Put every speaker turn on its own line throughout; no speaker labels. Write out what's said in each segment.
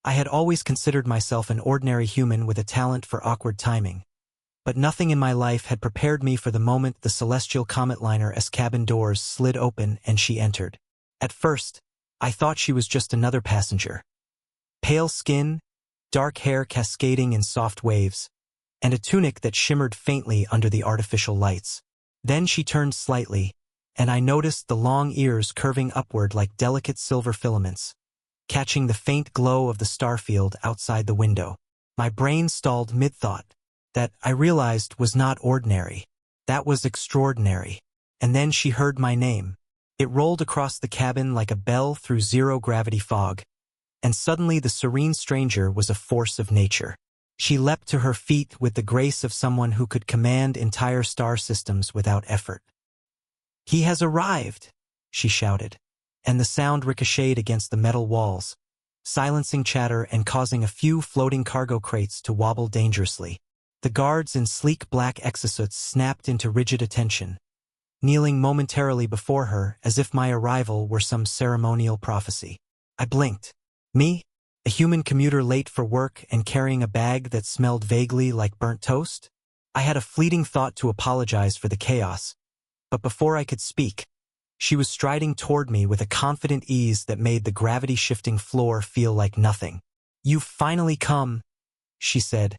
I had always considered myself an ordinary human with a talent for awkward timing. But nothing in my life had prepared me for the moment the celestial comet liner's cabin doors slid open and she entered. At first, I thought she was just another passenger. Pale skin, dark hair cascading in soft waves, and a tunic that shimmered faintly under the artificial lights. Then she turned slightly, and I noticed the long ears curving upward like delicate silver filaments, catching the faint glow of the starfield outside the window. My brain stalled mid-thought. That, I realized, was not ordinary. That was extraordinary. And then she heard my name. It rolled across the cabin like a bell through zero-gravity fog, and suddenly the serene stranger was a force of nature. She leapt to her feet with the grace of someone who could command entire star systems without effort. "He has arrived!" she shouted, and the sound ricocheted against the metal walls, silencing chatter and causing a few floating cargo crates to wobble dangerously. The guards in sleek black exosuits snapped into rigid attention, kneeling momentarily before her as if my arrival were some ceremonial prophecy. I blinked. Me? A human commuter late for work and carrying a bag that smelled vaguely like burnt toast? I had a fleeting thought to apologize for the chaos, but before I could speak, she was striding toward me with a confident ease that made the gravity-shifting floor feel like nothing. "You've finally come," she said,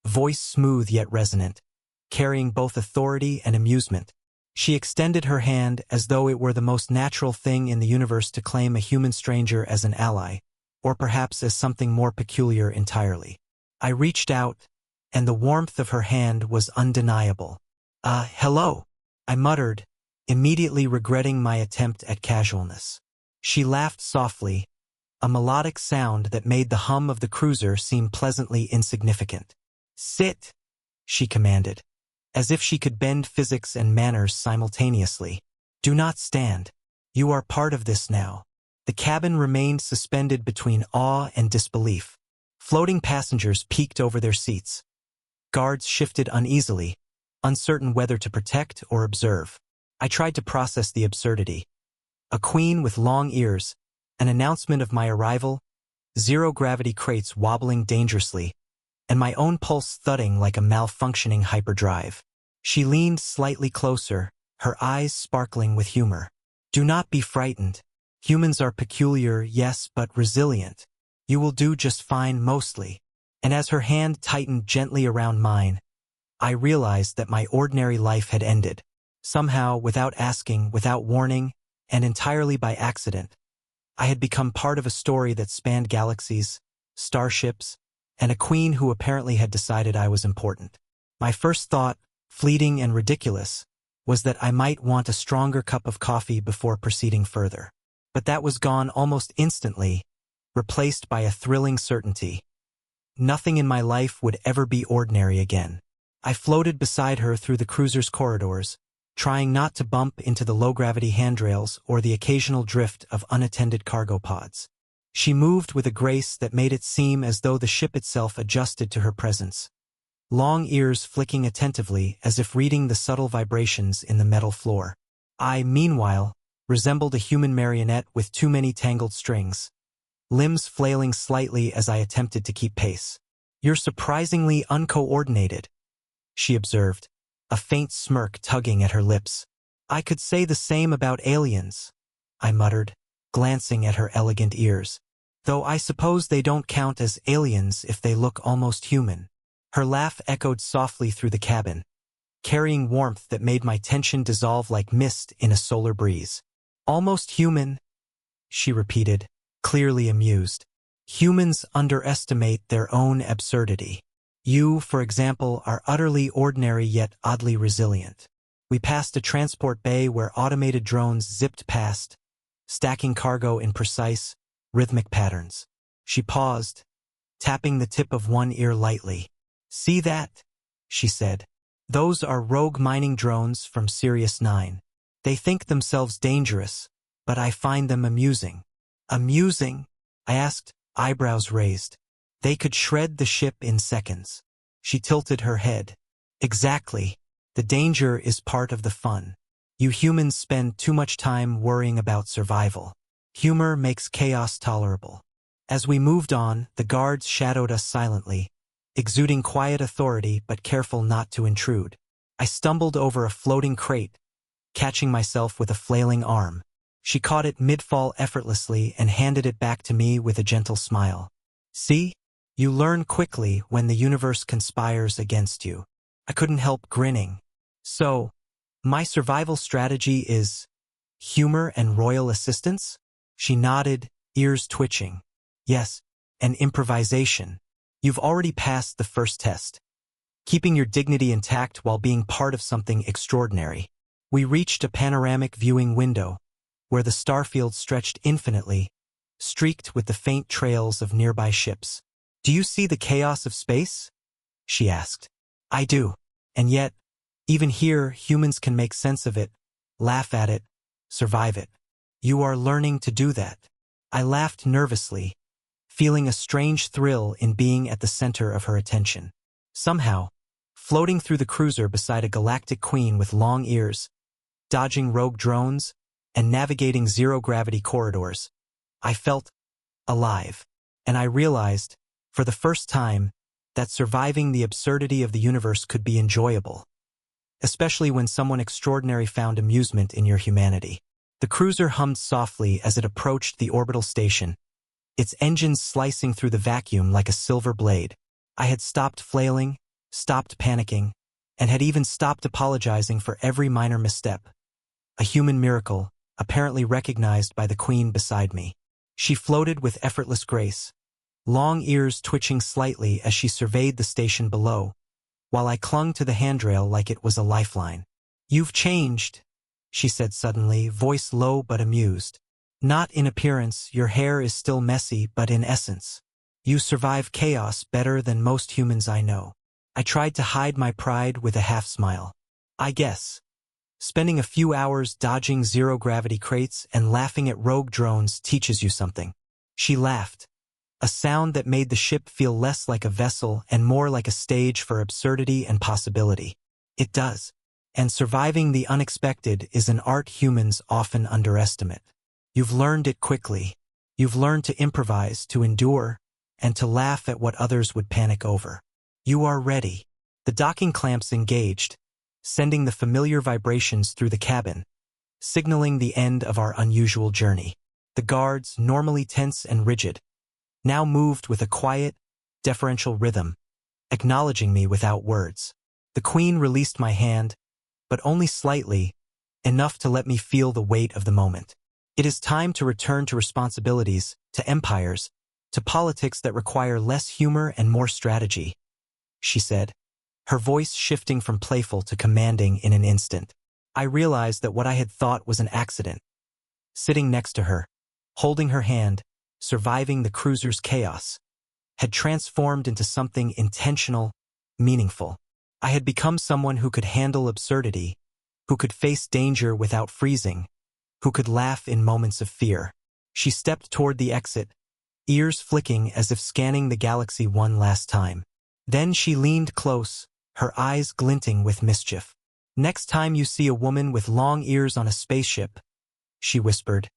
voice smooth yet resonant, carrying both authority and amusement. She extended her hand as though it were the most natural thing in the universe to claim a human stranger as an ally, or perhaps as something more peculiar entirely. I reached out, and the warmth of her hand was undeniable. Hello," I muttered, immediately regretting my attempt at casualness. She laughed softly, a melodic sound that made the hum of the cruiser seem pleasantly insignificant. "Sit," she commanded, as if she could bend physics and manners simultaneously. "Do not stand. You are part of this now." The cabin remained suspended between awe and disbelief. Floating passengers peeked over their seats. Guards shifted uneasily, uncertain whether to protect or observe. I tried to process the absurdity. A queen with long ears, an announcement of my arrival, zero-gravity crates wobbling dangerously, and my own pulse thudding like a malfunctioning hyperdrive. She leaned slightly closer, her eyes sparkling with humor. "Do not be frightened. Humans are peculiar, yes, but resilient. You will do just fine mostly." And as her hand tightened gently around mine, I realized that my ordinary life had ended. Somehow, without asking, without warning, and entirely by accident, I had become part of a story that spanned galaxies, starships, and a queen who apparently had decided I was important. My first thought, fleeting and ridiculous, was that I might want a stronger cup of coffee before proceeding further. But that was gone almost instantly, replaced by a thrilling certainty. Nothing in my life would ever be ordinary again. I floated beside her through the cruiser's corridors, trying not to bump into the low-gravity handrails or the occasional drift of unattended cargo pods. She moved with a grace that made it seem as though the ship itself adjusted to her presence, long ears flicking attentively as if reading the subtle vibrations in the metal floor. I, meanwhile, resembled a human marionette with too many tangled strings, limbs flailing slightly as I attempted to keep pace. "You're surprisingly uncoordinated," she observed, a faint smirk tugging at her lips. "I could say the same about aliens," I muttered, glancing at her elegant ears. "Though I suppose they don't count as aliens if they look almost human." Her laugh echoed softly through the cabin, carrying warmth that made my tension dissolve like mist in a solar breeze. "Almost human," she repeated, clearly amused. "Humans underestimate their own absurdity. You, for example, are utterly ordinary yet oddly resilient." We passed a transport bay where automated drones zipped past, stacking cargo in precise, rhythmic patterns. She paused, tapping the tip of one ear lightly. "See that?" she said. "Those are rogue mining drones from Sirius 9. They think themselves dangerous, but I find them amusing." "Amusing?" I asked, eyebrows raised. "They could shred the ship in seconds." She tilted her head. "Exactly. The danger is part of the fun. You humans spend too much time worrying about survival. Humor makes chaos tolerable." As we moved on, the guards shadowed us silently, exuding quiet authority but careful not to intrude. I stumbled over a floating crate, catching myself with a flailing arm. She caught it mid-fall effortlessly and handed it back to me with a gentle smile. See? You learn quickly when the universe conspires against you. I couldn't help grinning. So, my survival strategy is humor and royal assistance? She nodded, ears twitching. Yes, and improvisation. You've already passed the first test. Keeping your dignity intact while being part of something extraordinary. We reached a panoramic viewing window, where the starfield stretched infinitely, streaked with the faint trails of nearby ships. Do you see the chaos of space? She asked. I do. And yet, even here, humans can make sense of it, laugh at it, survive it. You are learning to do that. I laughed nervously, feeling a strange thrill in being at the center of her attention. Somehow, floating through the cruiser beside a galactic queen with long ears, dodging rogue drones, and navigating zero-gravity corridors, I felt alive. And I realized, for the first time, that surviving the absurdity of the universe could be enjoyable, especially when someone extraordinary found amusement in your humanity. The cruiser hummed softly as it approached the orbital station, its engines slicing through the vacuum like a silver blade. I had stopped flailing, stopped panicking, and had even stopped apologizing for every minor misstep. A human miracle, apparently recognized by the queen beside me. She floated with effortless grace, long ears twitching slightly as she surveyed the station below, while I clung to the handrail like it was a lifeline. You've changed, she said suddenly, voice low but amused. Not in appearance, your hair is still messy, but in essence. You survive chaos better than most humans I know. I tried to hide my pride with a half-smile. I guess. Spending a few hours dodging zero-gravity crates and laughing at rogue drones teaches you something. She laughed, a sound that made the ship feel less like a vessel and more like a stage for absurdity and possibility. It does. And surviving the unexpected is an art humans often underestimate. You've learned it quickly. You've learned to improvise, to endure, and to laugh at what others would panic over. You are ready. The docking clamps engaged, sending the familiar vibrations through the cabin, signaling the end of our unusual journey. The guards, normally tense and rigid, now moved with a quiet, deferential rhythm, acknowledging me without words. The queen released my hand, but only slightly, enough to let me feel the weight of the moment. It is time to return to responsibilities, to empires, to politics that require less humor and more strategy, she said, her voice shifting from playful to commanding in an instant. I realized that what I had thought was an accident, sitting next to her, holding her hand, surviving the cruiser's chaos, had transformed into something intentional, meaningful. I had become someone who could handle absurdity, who could face danger without freezing, who could laugh in moments of fear. She stepped toward the exit, ears flicking as if scanning the galaxy one last time. Then she leaned close, her eyes glinting with mischief. Next time you see a woman with long ears on a spaceship, she whispered,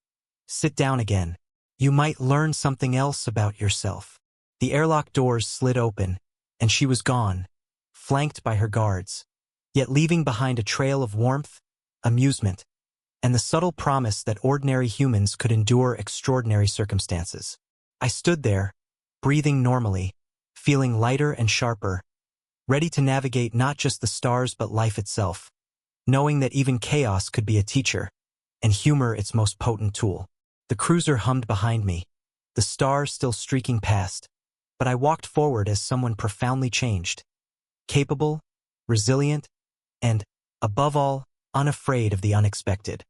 sit down again. You might learn something else about yourself. The airlock doors slid open, and she was gone, flanked by her guards, yet leaving behind a trail of warmth, amusement, and the subtle promise that ordinary humans could endure extraordinary circumstances. I stood there, breathing normally, feeling lighter and sharper, ready to navigate not just the stars but life itself, knowing that even chaos could be a teacher, and humor its most potent tool. The cruiser hummed behind me, the stars still streaking past, but I walked forward as someone profoundly changed, capable, resilient, and, above all, unafraid of the unexpected.